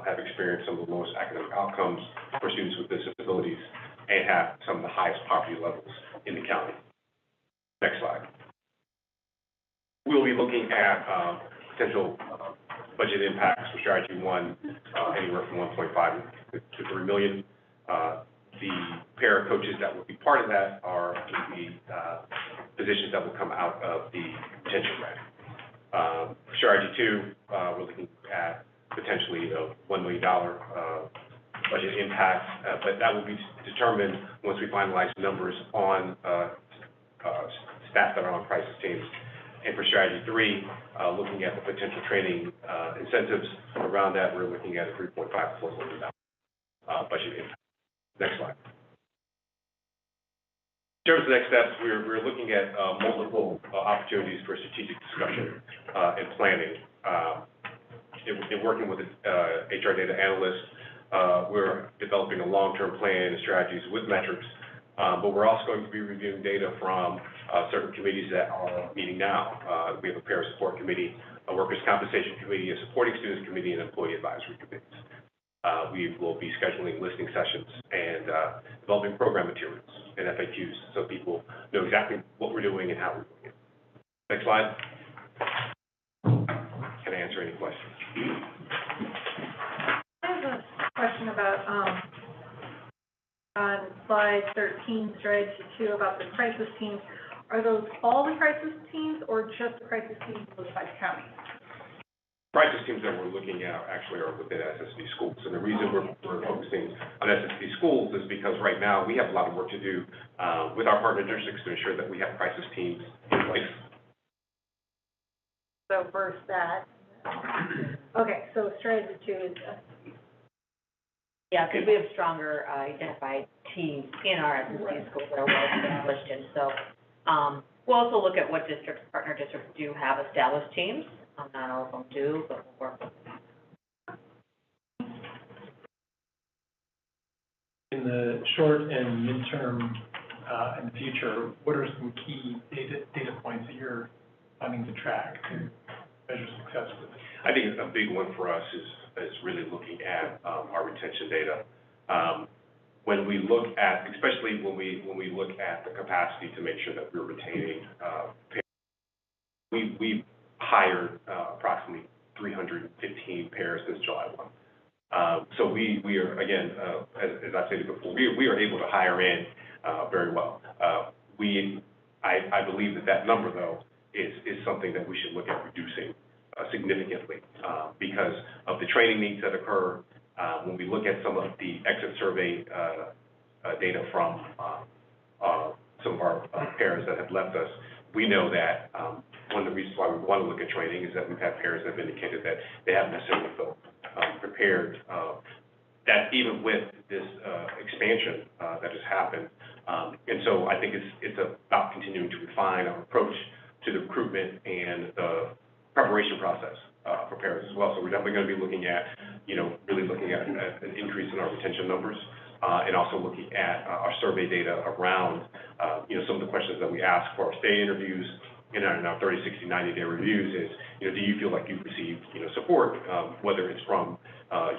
have experienced some of the lowest academic outcomes for students with disabilities and have some of the highest poverty levels in the county. Next slide. We'll be looking at potential budget impacts for strategy one, anywhere from 1.5 to 3 million. The para coaches that will be part of that are the positions that will come out of the retention grant. For strategy two, we're looking at potentially a $1 million budget impact, but that will be determined once we finalize numbers on staff that are on crisis teams. And for strategy three, looking at the potential training incentives around that, we're looking at a $3.5 to $4 million budget impact. Next slide. In terms of next steps, we're looking at multiple opportunities for strategic discussion and planning. In working with HR data analysts, we're developing a long-term plan and strategies with metrics, but we're also going to be reviewing data from certain committees that are meeting now. We have a parent support committee, a workers' compensation committee, a supporting students committee, and employee advisory committees. We will be scheduling listening sessions and developing program materials and FAQs so people know exactly what we're doing and how we're doing it. Next slide. Can I answer any questions? I have a question about, on slide 13, strategy 2, about the crisis teams. Are those all the crisis teams or just the crisis teams in those 5 counties? Crisis teams that we're looking at actually are within SSD schools. And the reason we're focusing on SSD schools is because right now we have a lot of work to do with our partner districts to ensure that we have crisis teams in place. So first that. Okay, so strategy 2 is Yeah, because we have stronger identified teams in our SSD schools that are well established, and so we'll also look at what districts, partner districts do have established teams. Not all of them do, but we'll work with them. In the short and midterm and future, what are some key data points that you're planning to track and measure success with? I think a big one for us is really looking at our retention data. When we look at, especially when we look at the capacity to make sure that we're retaining parents, we've hired approximately 315 pairs since July 1. So we are, again, as I stated before, we are able to hire in very well. I believe that number, though, is something that we should look at reducing significantly because of the training needs that occur. When we look at some of the exit survey data from some of our pairs that have left us, we know that one of the reasons why we want to look at training is that we've had parents that have indicated that they haven't necessarily felt prepared. That even with this expansion that has happened, and so I think it's about continuing to refine our approach to the recruitment and the preparation process for parents as well. So we're definitely going to be looking at, really looking at an increase in our retention numbers. And also looking at our survey data around, some of the questions that we ask for our stay interviews in our 30, 60, 90-day reviews is, do you feel like you've received, support, whether it's from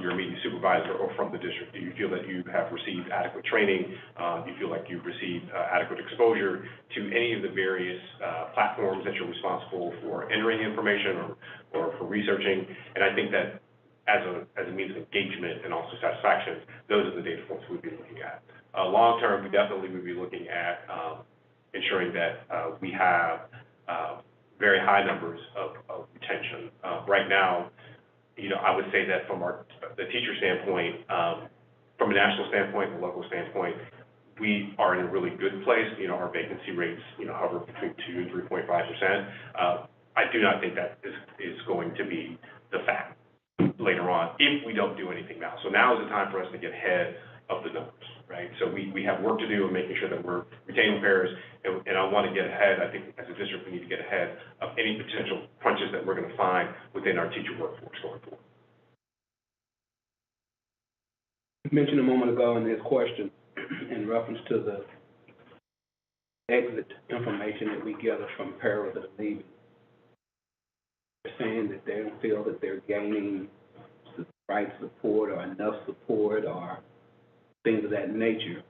your immediate supervisor or from the district? Do you feel that you have received adequate training? Do you feel like you've received adequate exposure to any of the various platforms that you're responsible for entering information or for researching? And I think that as a means of engagement and also satisfaction, those are the data points we'd be looking at. Long term, we definitely would be looking at ensuring that we have very high numbers of retention. Right now, I would say that from the teacher standpoint, from a national standpoint and a local standpoint, we are in a really good place. Our vacancy rates, hover between 2 and 3.5%. I do not think that is going to be the fact later on if we don't do anything now. So now is the time for us to get ahead of the numbers, right? So we have work to do in making sure that we're retaining pairs, and I want to get ahead. I think as a district we need to get ahead of any potential crunches that we're going to find within our teacher workforce going forward. You mentioned a moment ago in this question in reference to the exit information that we gather from paras that are leaving. They're saying that they don't feel that they're gaining the right support or enough support or things of that nature.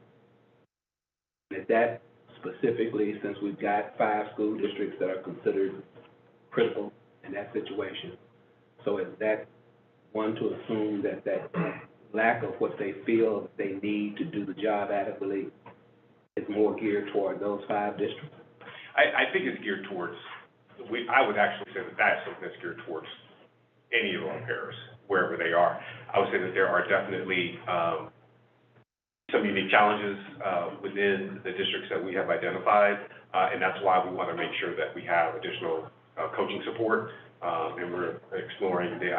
That specifically, since we've got 5 school districts that are considered critical in that situation, So is that one to assume that that lack of what they feel they need to do the job adequately is more geared toward those 5 districts? I think it's geared towards, I would actually say that that's something that's geared towards any of our pairs, wherever they are. I would say that there are definitely some unique challenges within the districts that we have identified, and that's why we want to make sure that we have additional coaching support, and we're exploring the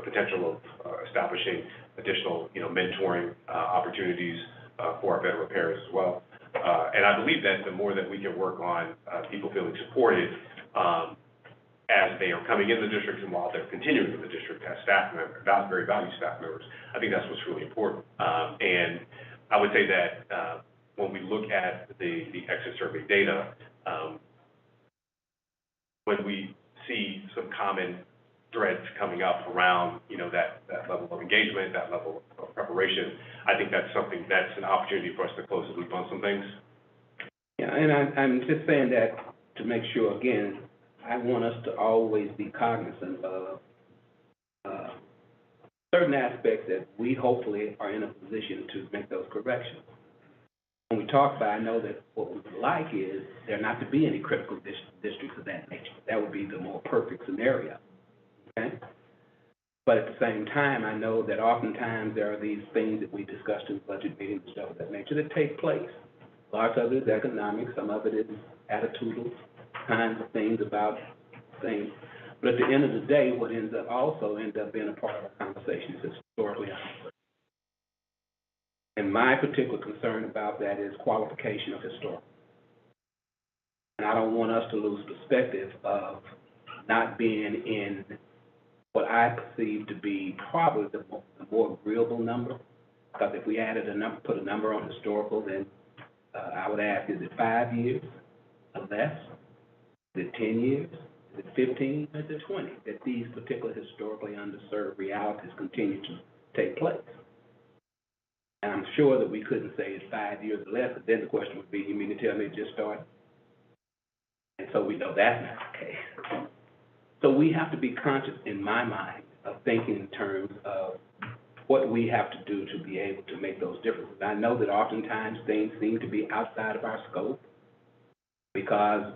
potential of establishing additional, mentoring opportunities for our veteran pairs as well. And I believe that the more that we can work on people feeling supported as they are coming into the district and while they're continuing in the district as staff members, very valued staff members, I think that's what's really important. And I would say that when we look at the exit survey data, when we see some common threads coming up around, that level of engagement, that level of preparation, I think that's an opportunity for us to close the loop on some things. Yeah, and I'm just saying that to make sure, again, I want us to always be cognizant of certain aspects that we hopefully are in a position to make those corrections. When we talk about, I know that what we would like is there not to be any critical districts of that nature. That would be the more perfect scenario, okay? But at the same time, I know that oftentimes there are these things that we discussed in budget meetings and stuff of that nature that take place. Lots of it is economic, some of it is attitudinal kinds of things about things. But at the end of the day, what ends up being a part of our conversation is historically accurate. And my particular concern about that is qualification of historical. And I don't want us to lose perspective of not being in what I perceive to be probably the more agreeable number. Because if we added a number, put a number on historical, then I would ask, is it 5 years or less? Is it 10 years? Is it 15? Is it 20? That these particular historically underserved realities continue to take place. And I'm sure that we couldn't say it's 5 years or less, but then the question would be, you mean to tell me it just started? And so we know that's not the case. So we have to be conscious, in my mind, of thinking in terms of what we have to do to be able to make those differences. I know that oftentimes things seem to be outside of our scope because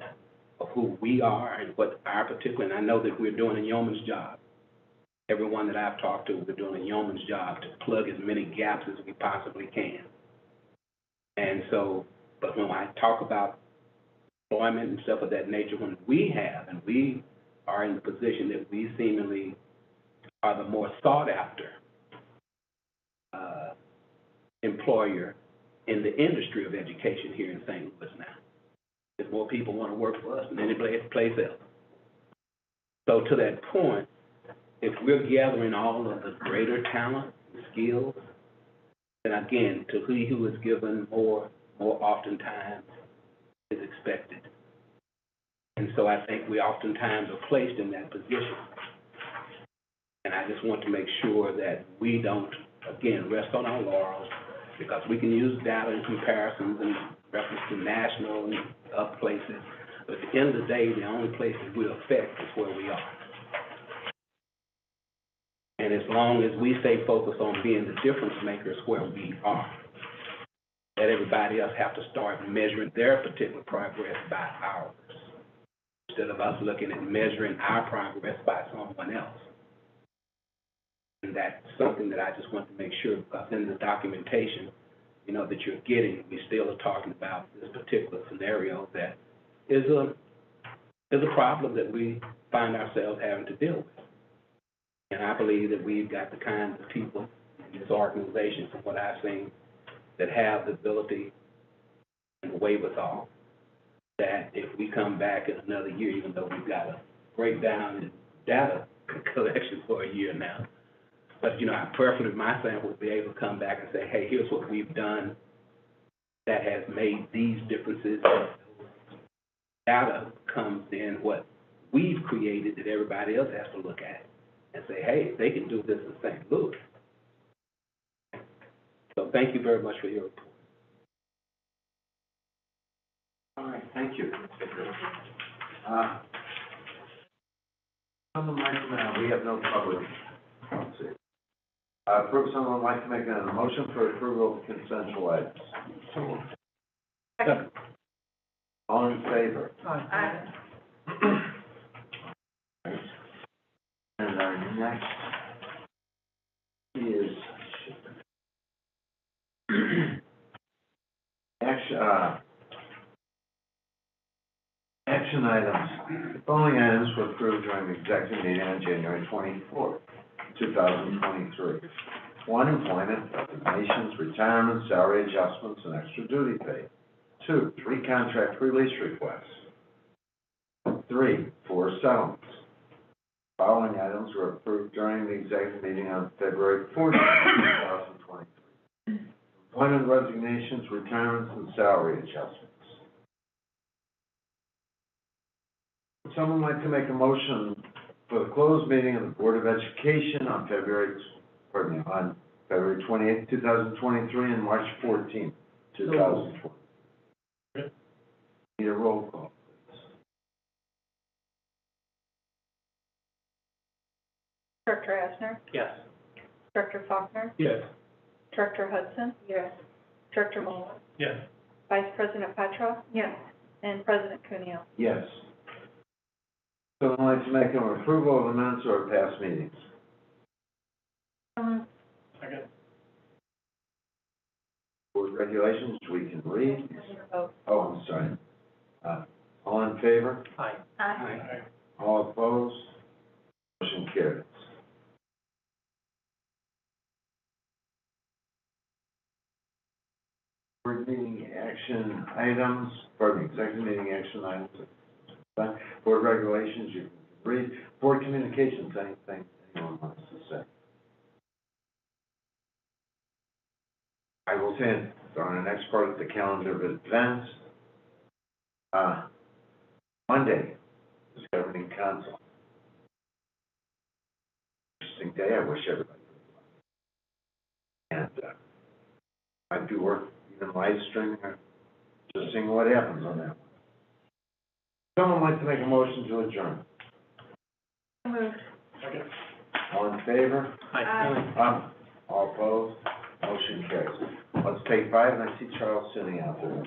of who we are and what our particular, and I know that we're doing a yeoman's job. Everyone that I've talked to, we're doing a yeoman's job to plug as many gaps as we possibly can. And so, but when I talk about employment and stuff of that nature, when we are in the position that we seemingly are the more sought after employer in the industry of education here in St. Louis now. There's more people want to work for us than any place else. So to that point, if we're gathering all of the greater talent and skills, then again, to he who is given more oftentimes is expected. And so I think we oftentimes are placed in that position. And I just want to make sure that we don't, again, rest on our laurels, because we can use data and comparisons and reference to national and other places. But at the end of the day, the only place that we affect is where we are. And as long as we stay focused on being the difference makers where we are, let everybody else have to start measuring their particular progress by ours, instead of us looking at measuring our progress by someone else. And that's something that I just want to make sure, because in the documentation, that you're getting, we still are talking about this particular scenario that is a problem that we find ourselves having to deal with. And I believe that we've got the kinds of people in this organization, from what I've seen, that have the ability and the wherewithal that if we come back in another year, even though we've got a breakdown in data collection for a year now, but, I preferably, my family would be able to come back and say, hey, here's what we've done that has made these differences. Data comes in what we've created that everybody else has to look at and say, hey, they can do this in St. Louis. So thank you very much for your report. All right, thank you. Someone like to, we have no public, let's see. Someone like to make a motion for approval of consensual items? Second. All in favor? Aye. And our next is action items. The following items were approved during the executive meeting on January 24th, 2023. 1, employment, resignations, retirement, salary adjustments, and extra duty pay. 2, 3 contract release requests. 3, 4 settlements. Following items were approved during the executive meeting on February 14th, 2023. Employment resignations, retirements, and salary adjustments. Would someone like to make a motion for the closed meeting of the Board of Education on February 28th, 2023, and March 14th, 2023? Need a roll call, please. Director Asner? Yes. Director Faulkner? Yes. Director Hudson? Yes. Director Muller? Yes. Vice President Petrov? Yes. And President Cuneo? Yes. Someone like to make an approval of the minutes or past meetings? Second. Board regulations, we can read. Oh. Oh, I'm sorry. All in favor? Aye. Aye. All opposed? Motion carries. Board meeting action items, executive meeting action items. Board regulations, you can read. Board communications, anything anyone wants to say? I will say, on the next part of the calendar of events, Monday is governing council. Interesting day, I wish everybody would. And, might be worth even live streaming or just seeing what happens on that one. Someone like to make a motion to adjourn? Moved. Second. All in favor? Aye. All opposed? Motion carries. Let's take 5, and I see Charles sitting out there.